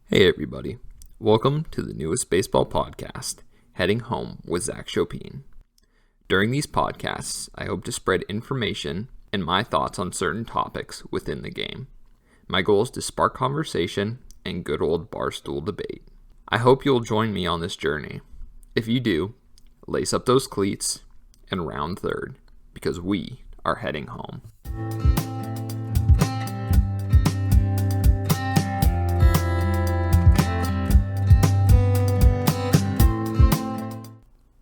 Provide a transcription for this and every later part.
Hey everybody, welcome to the newest baseball podcast, Heading Home with Zach Shopene. During these podcasts, I hope to spread information and my thoughts on certain topics within the game. My goal is to spark conversation and good old barstool debate. I hope you'll join me on this journey. If you do, lace up those cleats and round third, because we are heading home.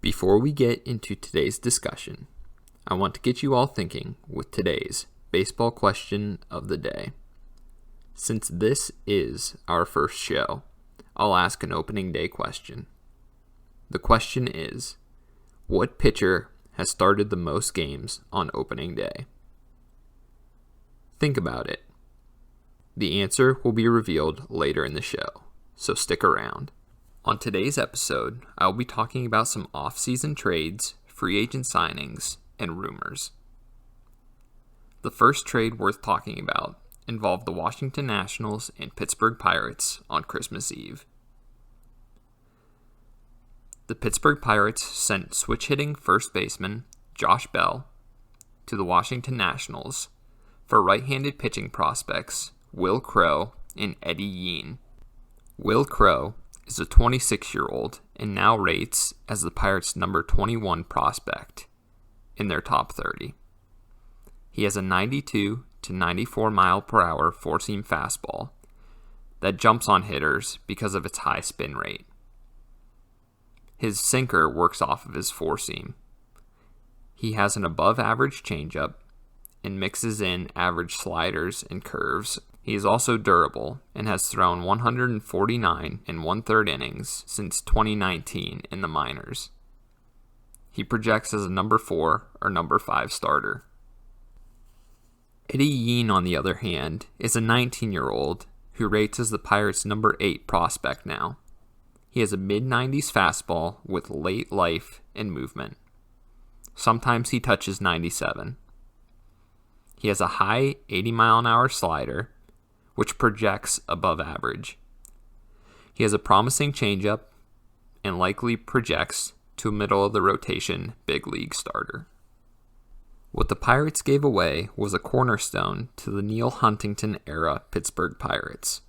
Before we get into today's discussion, I want to get you all thinking with today's baseball question of the day. Since this is our first show, I'll ask an opening day question. The question is, what pitcher has started the most games on opening day? Think about it. The answer will be revealed later in the show, so stick around. On today's episode, I will be talking about some off-season trades, free agent signings, and rumors. The first trade worth talking about involved the Washington Nationals and Pittsburgh Pirates on Christmas Eve. The Pittsburgh Pirates sent switch-hitting first baseman Josh Bell to the Washington Nationals for right-handed pitching prospects Will Crowe and Eddie Yean. Will Crowe is a 26-year-old and now rates as the Pirates' number 21 prospect in their top 30. He has a 92 to 94 mile per hour four-seam fastball that jumps on hitters because of its high spin rate. His sinker works off of his four-seam. He has an above-average changeup and mixes in average sliders and curves. He is also durable and has thrown 149 and one-third innings since 2019 in the minors. He projects as a number 4 or number 5 starter. Eddie Yean, on the other hand, is a 19-year-old who rates as the Pirates' number 8 prospect now. He has a mid-90s fastball with late life and movement. Sometimes he touches 97. He has a high 80-mile-an-hour slider, which projects above average. He has a promising changeup and likely projects to a middle-of-the-rotation big league starter. What the Pirates gave away was a cornerstone to the Neil Huntington-era Pittsburgh Pirates.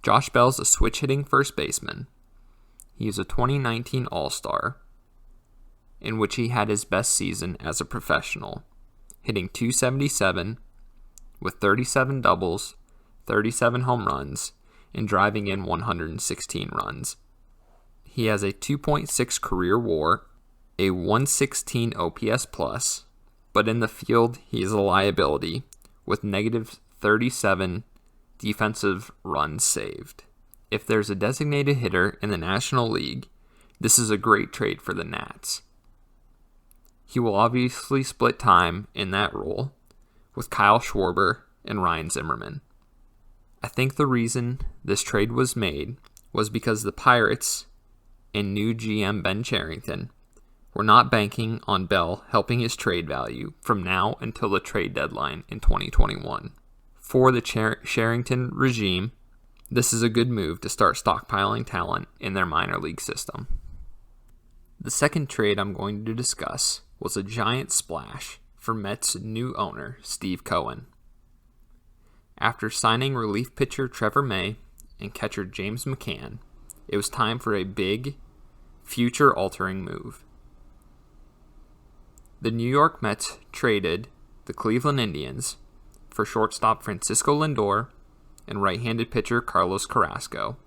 Josh Bell's a switch-hitting first baseman. He is a 2019 All-Star, in which he had his best season as a professional, hitting .277 with 37 doubles, 37 home runs, and driving in 116 runs. He has a 2.6 career WAR, a 116 OPS plus, but in the field he is a liability with negative 37 defensive runs saved. If there's a designated hitter in the National League, this is a great trade for the Nats. He will obviously split time in that role with Kyle Schwarber and Ryan Zimmerman. I think the reason this trade was made was because the Pirates and new GM Ben Cherington were not banking on Bell helping his trade value from now until the trade deadline in 2021. For the Cherington regime, this is a good move to start stockpiling talent in their minor league system. The second trade I'm going to discuss was a giant splash for Mets' new owner, Steve Cohen. After signing relief pitcher Trevor May and catcher James McCann, it was time for a big, future-altering move. The New York Mets traded the Cleveland Indians for shortstop Francisco Lindor and right-handed pitcher Carlos Carrasco,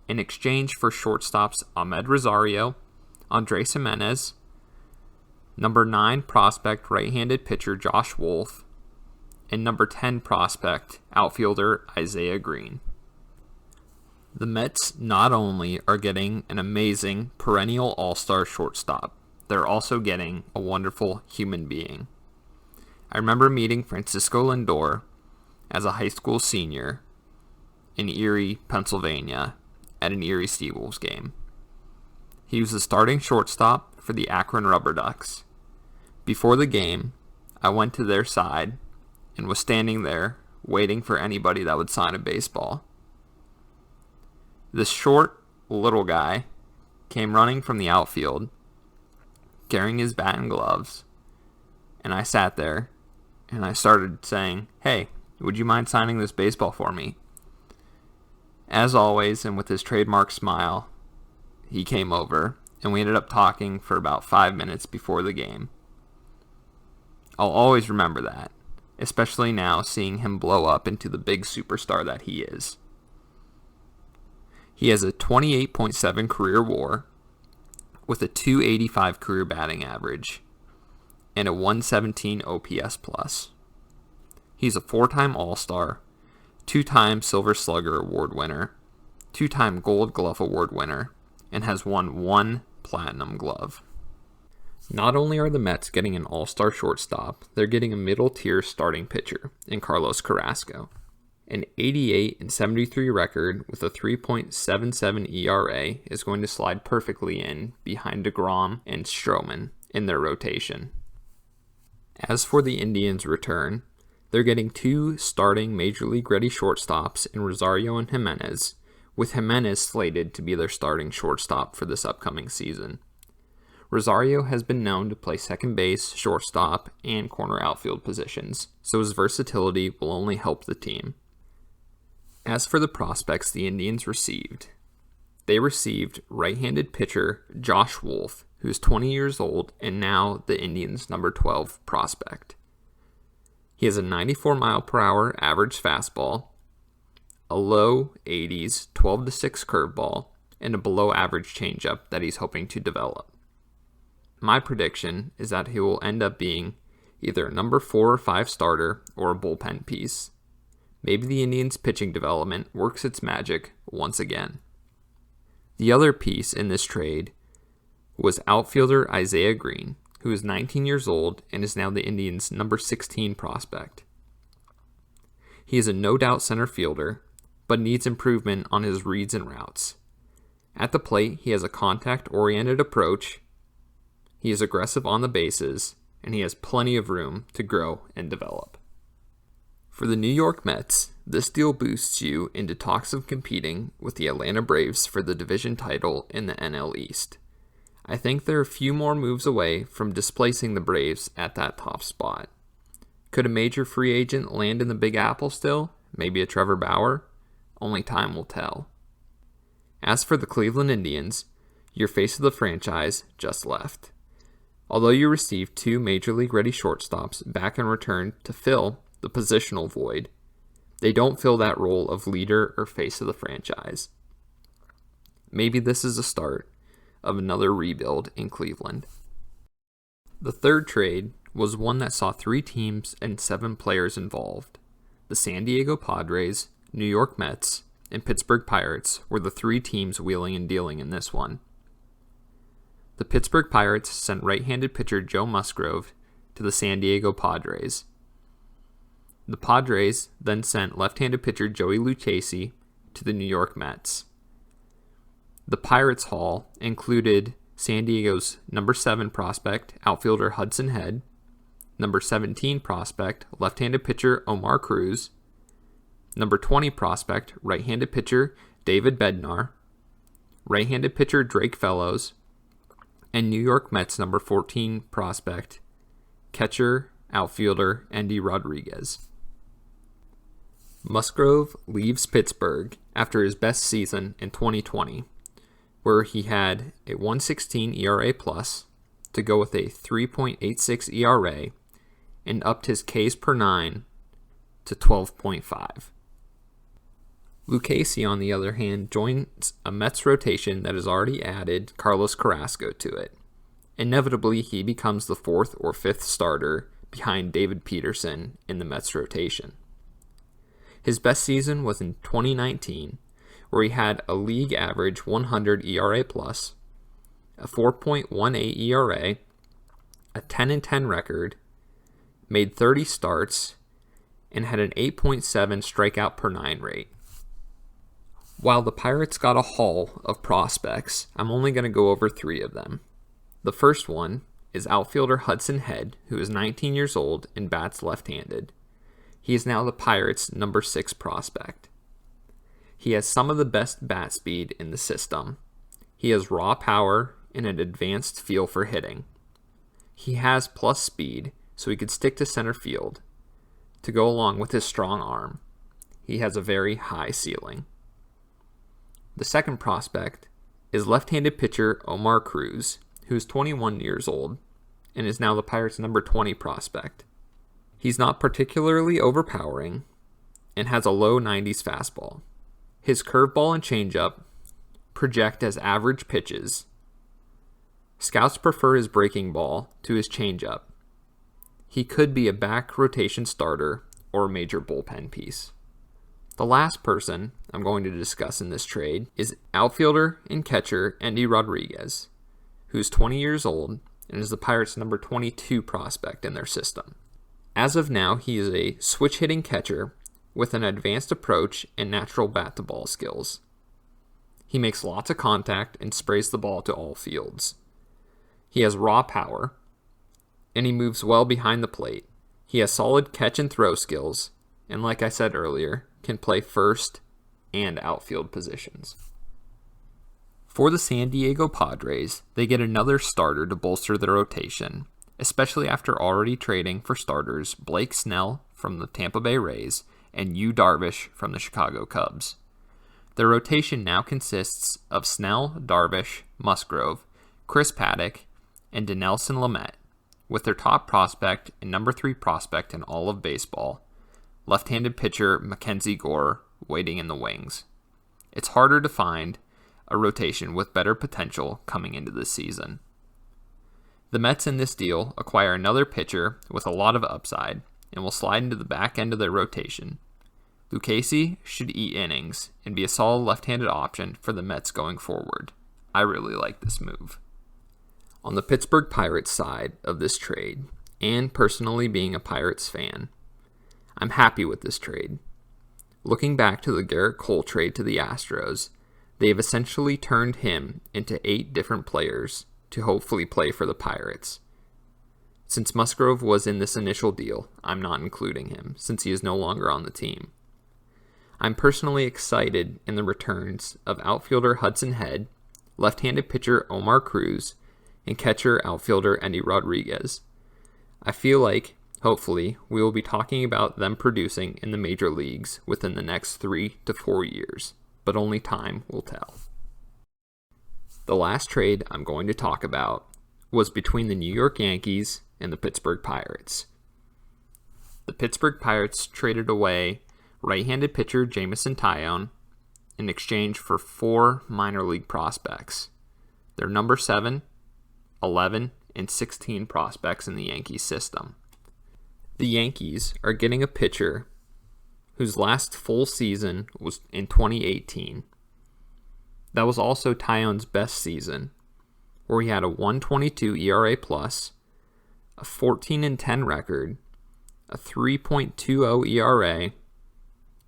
in exchange for shortstops Ahmed Rosario, Andres Jimenez, number 9 prospect right-handed pitcher Josh Wolf, and number 10 prospect outfielder Isaiah Green. The Mets not only are getting an amazing perennial all-star shortstop, they're also getting a wonderful human being. I remember meeting Francisco Lindor as a high school senior in Erie, Pennsylvania, at an Erie Seawolves game. He was the starting shortstop for the Akron Rubber Ducks. Before the game, I went to their side and was standing there waiting for anybody that would sign a baseball. This short, little guy came running from the outfield, carrying his bat and gloves, and I sat there and I started saying, "Hey, would you mind signing this baseball for me?" As always, and with his trademark smile, he came over, and we ended up talking for about 5 minutes before the game. I'll always remember that, especially now seeing him blow up into the big superstar that he is. He has a 28.7 career WAR, with a 285 career batting average, and a 117 OPS plus. He's a 4-time All-Star, 2-time Silver Slugger Award winner, 2-time Gold Glove Award winner, and has won 1 Platinum Glove. Not only are the Mets getting an all-star shortstop, they're getting a middle-tier starting pitcher in Carlos Carrasco. An 88-73 record with a 3.77 ERA is going to slide perfectly in behind DeGrom and Stroman in their rotation. As for the Indians' return, they're getting 2 starting Major League-ready shortstops in Rosario and Jimenez, with Jimenez slated to be their starting shortstop for this upcoming season. Rosario has been known to play second base, shortstop, and corner outfield positions, so his versatility will only help the team. As for the prospects the Indians received, they received right-handed pitcher Josh Wolf, who's 20 years old and now the Indians' number 12 prospect. He has a 94-mile-per-hour average fastball, a low 80s 12-6 curveball, and a below-average changeup that he's hoping to develop. My prediction is that he will end up being either a number 4 or 5 starter or a bullpen piece. Maybe the Indians' pitching development works its magic once again. The other piece in this trade was outfielder Isaiah Green, who is 19 years old and is now the Indians' number 16 prospect. He is a no-doubt center fielder, but needs improvement on his reads and routes. At the plate, he has a contact-oriented approach, he is aggressive on the bases, and he has plenty of room to grow and develop. For the New York Mets, this deal boosts you into talks of competing with the Atlanta Braves for the division title in the NL East. I think they're a few more moves away from displacing the Braves at that top spot. Could a major free agent land in the Big Apple still? Maybe a Trevor Bauer? Only time will tell. As for the Cleveland Indians, your face of the franchise just left. Although you received 2 Major League-ready shortstops back in return to fill the positional void, they don't fill that role of leader or face of the franchise. Maybe this is the start of another rebuild in Cleveland. The third trade was one that saw 3 teams and 7 players involved. The San Diego Padres, New York Mets, and Pittsburgh Pirates were the 3 teams wheeling and dealing in this one. The Pittsburgh Pirates sent right-handed pitcher Joe Musgrove to the San Diego Padres. The Padres then sent left-handed pitcher Joey Lucchesi to the New York Mets. The Pirates' haul included San Diego's number 7 prospect, outfielder Hudson Head, number 17 prospect, left-handed pitcher Omar Cruz, number 20 prospect, right-handed pitcher David Bednar, right-handed pitcher Drake Fellows, and New York Mets number 14 prospect, catcher, outfielder Endy Rodriguez. Musgrove leaves Pittsburgh after his best season in 2020, where he had a 1.16 ERA plus to go with a 3.86 ERA and upped his Ks per 9 to 12.5. Lucchesi, on the other hand, joins a Mets rotation that has already added Carlos Carrasco to it. Inevitably, he becomes the 4th or 5th starter behind David Peterson in the Mets rotation. His best season was in 2019, where he had a league average 100 ERA+, a 4.18 ERA, a 10-10 record, made 30 starts, and had an 8.7 strikeout per 9 rate. While the Pirates got a haul of prospects, I'm only going to go over 3 of them. The first one is outfielder Hudson Head, who is 19 years old and bats left-handed. He is now the Pirates' number 6 prospect. He has some of the best bat speed in the system. He has raw power and an advanced feel for hitting. He has plus speed, so he could stick to center field. To go along with his strong arm, he has a very high ceiling. The second prospect is left-handed pitcher Omar Cruz, who is 21 years old and is now the Pirates' number 20 prospect. He's not particularly overpowering and has a low 90s fastball. His curveball and changeup project as average pitches. Scouts prefer his breaking ball to his changeup. He could be a back rotation starter or a major bullpen piece. The last person I'm going to discuss in this trade is outfielder and catcher Endy Rodriguez, who's 20 years old and is the Pirates' number 22 prospect in their system. As of now, he is a switch-hitting catcher with an advanced approach and natural bat-to-ball skills. He makes lots of contact and sprays the ball to all fields. He has raw power, and he moves well behind the plate. He has solid catch and throw skills, and like I said earlier, can play first and outfield positions. For the San Diego Padres, they get another starter to bolster their rotation, especially after already trading for starters Blake Snell from the Tampa Bay Rays and Yu Darvish from the Chicago Cubs. Their rotation now consists of Snell, Darvish, Musgrove, Chris Paddock, and Dinelson Lamet, with their top prospect and number 3 prospect in all of baseball, left-handed pitcher Mackenzie Gore, waiting in the wings. It's harder to find a rotation with better potential coming into this season. The Mets in this deal acquire another pitcher with a lot of upside and will slide into the back end of their rotation. Lucchesi should eat innings and be a solid left-handed option for the Mets going forward. I really like this move. On the Pittsburgh Pirates side of this trade, and personally being a Pirates fan, I'm happy with this trade. Looking back to the Garrett Cole trade to the Astros, they have essentially turned him into 8 different players to hopefully play for the Pirates. Since Musgrove was in this initial deal, I'm not including him, since he is no longer on the team. I'm personally excited in the returns of outfielder Hudson Head, left-handed pitcher Omar Cruz, and catcher outfielder Endy Rodriguez. I feel like, hopefully, we will be talking about them producing in the major leagues within the next 3 to 4 years, but only time will tell. The last trade I'm going to talk about was between the New York Yankees and the Pittsburgh Pirates. The Pittsburgh Pirates traded away right-handed pitcher Jameson Taillon in exchange for 4 minor league prospects. They're number 7, 11, and 16 prospects in the Yankees system. The Yankees are getting a pitcher whose last full season was in 2018. That was also Taillon's best season, where he had a 1.22 ERA+, a 14-10 record, a 3.20 ERA,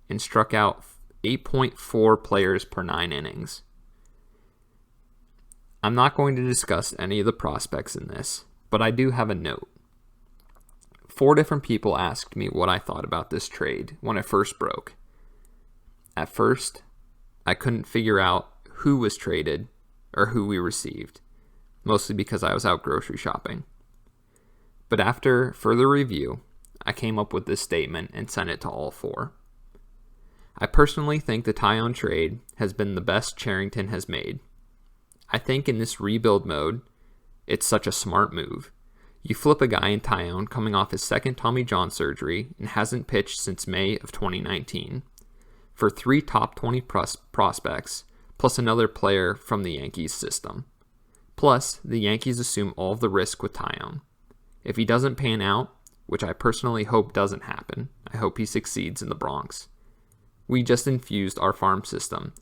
and struck out 8.4 players per 9 innings. I'm not going to discuss any of the prospects in this, but I do have a note. 4 different people asked me what I thought about this trade when it first broke. At first, I couldn't figure out who was traded or who we received, mostly because I was out grocery shopping. But after further review, I came up with this statement and sent it to all 4. I personally think the Taillon trade has been the best Cherington has made. I think in this rebuild mode, it's such a smart move. You flip a guy in Taillon coming off his second Tommy John surgery and hasn't pitched since May of 2019 for 3 top 20 prospects plus another player from the Yankees system. Plus, the Yankees assume all of the risk with Taillon. If he doesn't pan out, which I personally hope doesn't happen, I hope he succeeds in the Bronx. We just infused our farm system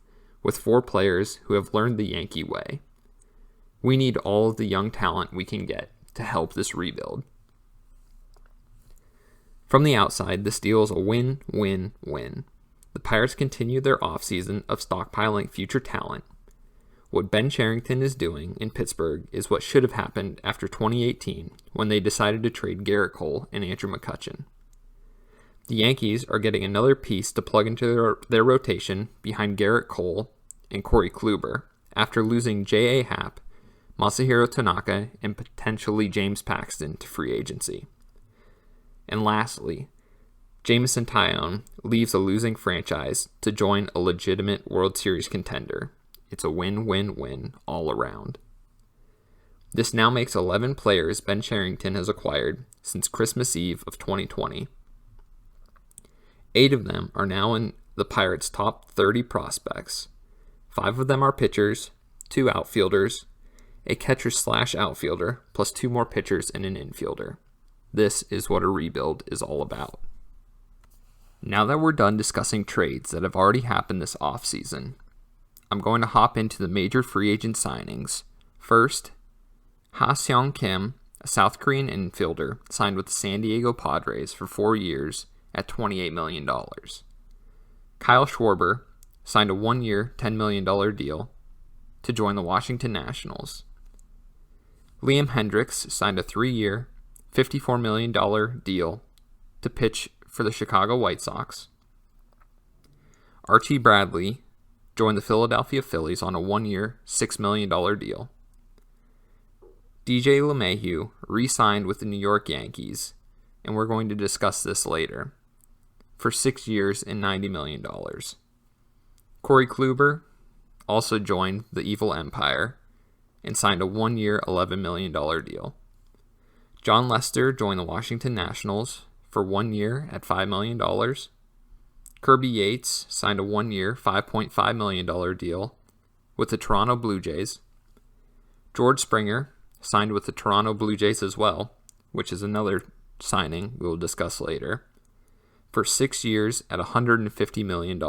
with 4 players who have learned the Yankee way. We need all of the young talent we can get to help this rebuild. From the outside, this deal is a win-win-win. The Pirates continue their offseason of stockpiling future talent. What Ben Cherington is doing in Pittsburgh is what should have happened after 2018 when they decided to trade Garrett Cole and Andrew McCutchen. The Yankees are getting another piece to plug into their rotation behind Garrett Cole and Corey Kluber after losing J.A. Happ, Masahiro Tanaka, and potentially James Paxton to free agency. And lastly, Jameson Taillon leaves a losing franchise to join a legitimate World Series contender. It's a win-win-win all around. This now makes 11 players Ben Cherington has acquired since Christmas Eve of 2020. 8 of them are now in the Pirates' top 30 prospects. 5 of them are pitchers, 2 outfielders, a catcher/outfielder, plus 2 more pitchers and an infielder. This is what a rebuild is all about. Now that we're done discussing trades that have already happened this offseason, I'm going to hop into the major free agent signings. First, Ha-Seong Kim, a South Korean infielder, signed with the San Diego Padres for 4 years at $28 million. Kyle Schwarber signed a 1-year, $10 million deal to join the Washington Nationals. Liam Hendriks signed a 3-year, $54 million deal to pitch for the Chicago White Sox. Archie Bradley joined the Philadelphia Phillies on a 1-year, $6 million deal. DJ LeMahieu re-signed with the New York Yankees, and we're going to discuss this later, for 6 years and $90 million. Corey Kluber also joined the Evil Empire and signed a 1-year, $11 million deal. John Lester joined the Washington Nationals for 1 year at $5 million. Kirby Yates signed a 1-year, $5.5 million deal with the Toronto Blue Jays. George Springer signed with the Toronto Blue Jays as well, which is another signing we will discuss later, for 6 years at $150 million.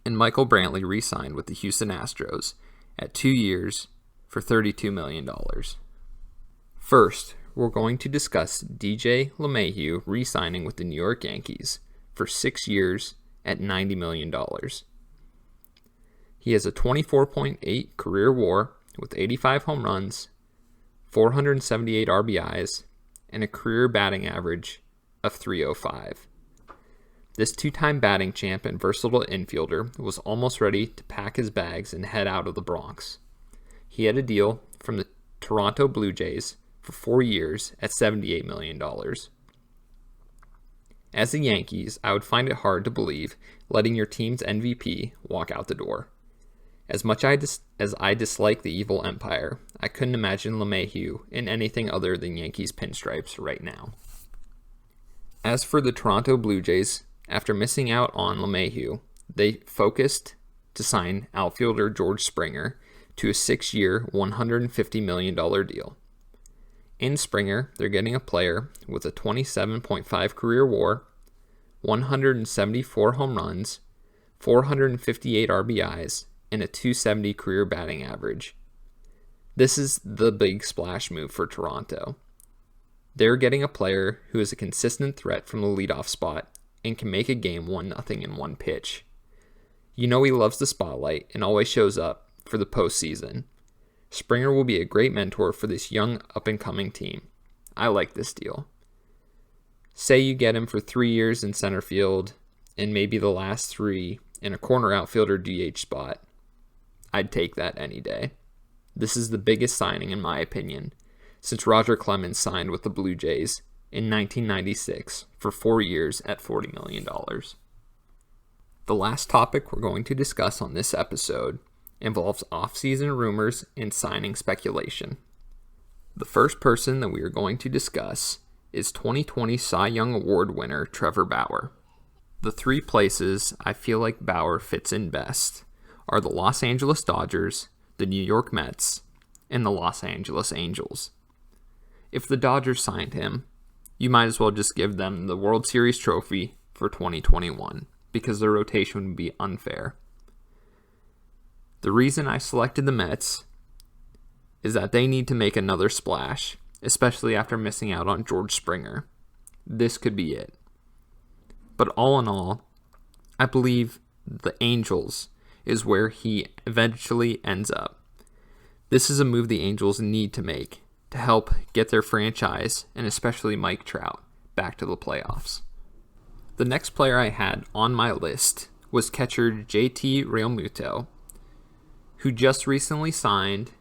And Michael Brantley re-signed with the Houston Astros at 2 years for $32 million. First, we're going to discuss DJ LeMahieu re-signing with the New York Yankees for 6 years at $90 million. He has a 24.8 career WAR with 85 home runs, 478 RBIs, and a career batting average of .305. This 2-time batting champ and versatile infielder was almost ready to pack his bags and head out of the Bronx. He had a deal from the Toronto Blue Jays for 4 years at $78 million. As the Yankees, I would find it hard to believe letting your team's MVP walk out the door. As much as I dislike the Evil Empire, I couldn't imagine LeMahieu in anything other than Yankees pinstripes right now. As for the Toronto Blue Jays, after missing out on LeMahieu, they focused to sign outfielder George Springer to a 6-year, $150 million deal. In Springer, they're getting a player with a 27.5 career WAR, 174 home runs, 458 RBIs, and a .270 career batting average. This is the big splash move for Toronto. They're getting a player who is a consistent threat from the leadoff spot and can make a game 1-0 in one pitch. You know he loves the spotlight and always shows up for the postseason. Springer will be a great mentor for this young up-and-coming team. I like this deal. Say you get him for 3 years in center field and maybe the last 3 in a corner outfielder DH spot. I'd take that any day. This is the biggest signing, in my opinion, since Roger Clemens signed with the Blue Jays in 1996 for 4 years at $40 million. The last topic we're going to discuss on this episode involves off-season rumors and signing speculation. The first person that we are going to discuss is 2020 Cy Young Award winner Trevor Bauer. The 3 places I feel like Bauer fits in best are the Los Angeles Dodgers, the New York Mets, and the Los Angeles Angels. If the Dodgers signed him, you might as well just give them the World Series trophy for 2021 because their rotation would be unfair. The reason I selected the Mets is that they need to make another splash, especially after missing out on George Springer. This could be it. But all in all, I believe the Angels is where he eventually ends up. This is a move the Angels need to make to help get their franchise, and especially Mike Trout, back to the playoffs. The next player I had on my list was catcher JT Realmuto, who just recently signed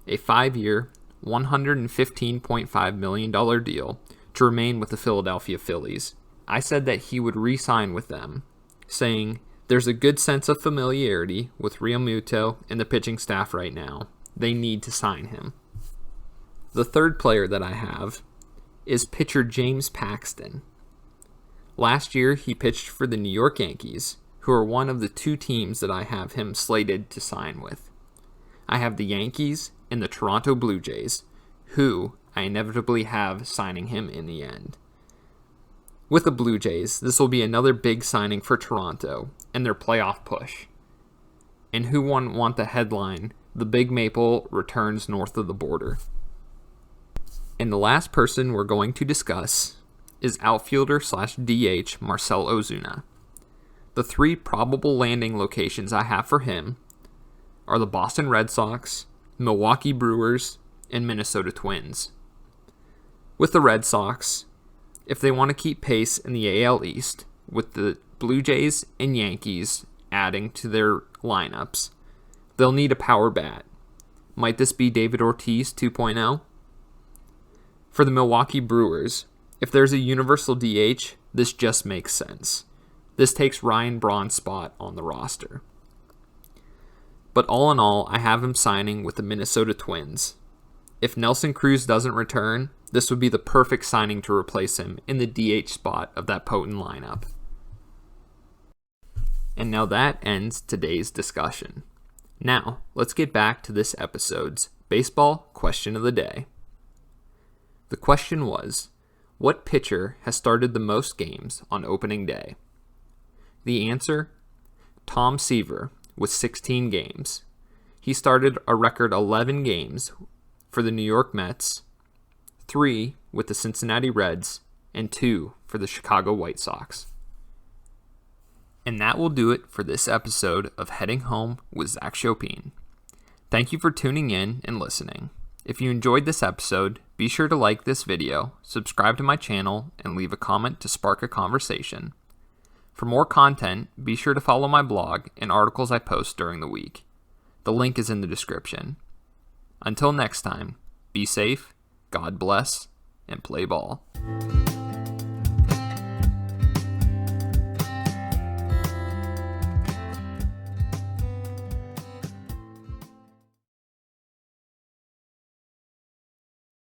a 5-year, $115.5 million deal to remain with the Philadelphia Phillies. I said that he would re-sign with them, saying, "There's a good sense of familiarity with Realmuto and the pitching staff right now. They need to sign him." The third player that I have is pitcher James Paxton. Last year, he pitched for the New York Yankees, who are one of the 2 teams that I have him slated to sign with. I have the Yankees and the Toronto Blue Jays, who I inevitably have signing him in the end. With the Blue Jays, this will be another big signing for Toronto and their playoff push. And who wouldn't want the headline, "The Big Maple returns north of the border"? And the last person we're going to discuss is outfielder/DH Marcell Ozuna. The 3 probable landing locations I have for him are the Boston Red Sox, Milwaukee Brewers, and Minnesota Twins. With the Red Sox, if they want to keep pace in the AL East, with the Blue Jays and Yankees adding to their lineups, they'll need a power bat. Might this be David Ortiz 2.0? For the Milwaukee Brewers, if there's a universal DH, this just makes sense. This takes Ryan Braun's spot on the roster. But all in all, I have him signing with the Minnesota Twins. If Nelson Cruz doesn't return, this would be the perfect signing to replace him in the DH spot of that potent lineup. And now that ends today's discussion. Now, let's get back to this episode's baseball question of the day. The question was, what pitcher has started the most games on opening day? The answer? Tom Seaver, with 16 games. He started a record 11 games for the New York Mets, 3 with the Cincinnati Reds, and 2 for the Chicago White Sox. And that will do it for this episode of Heading Home with Zach Shopene. Thank you for tuning in and listening. If you enjoyed this episode, be sure to like this video, subscribe to my channel, and leave a comment to spark a conversation. For more content, be sure to follow my blog and articles I post during the week. The link is in the description. Until next time, be safe, God bless, and play ball.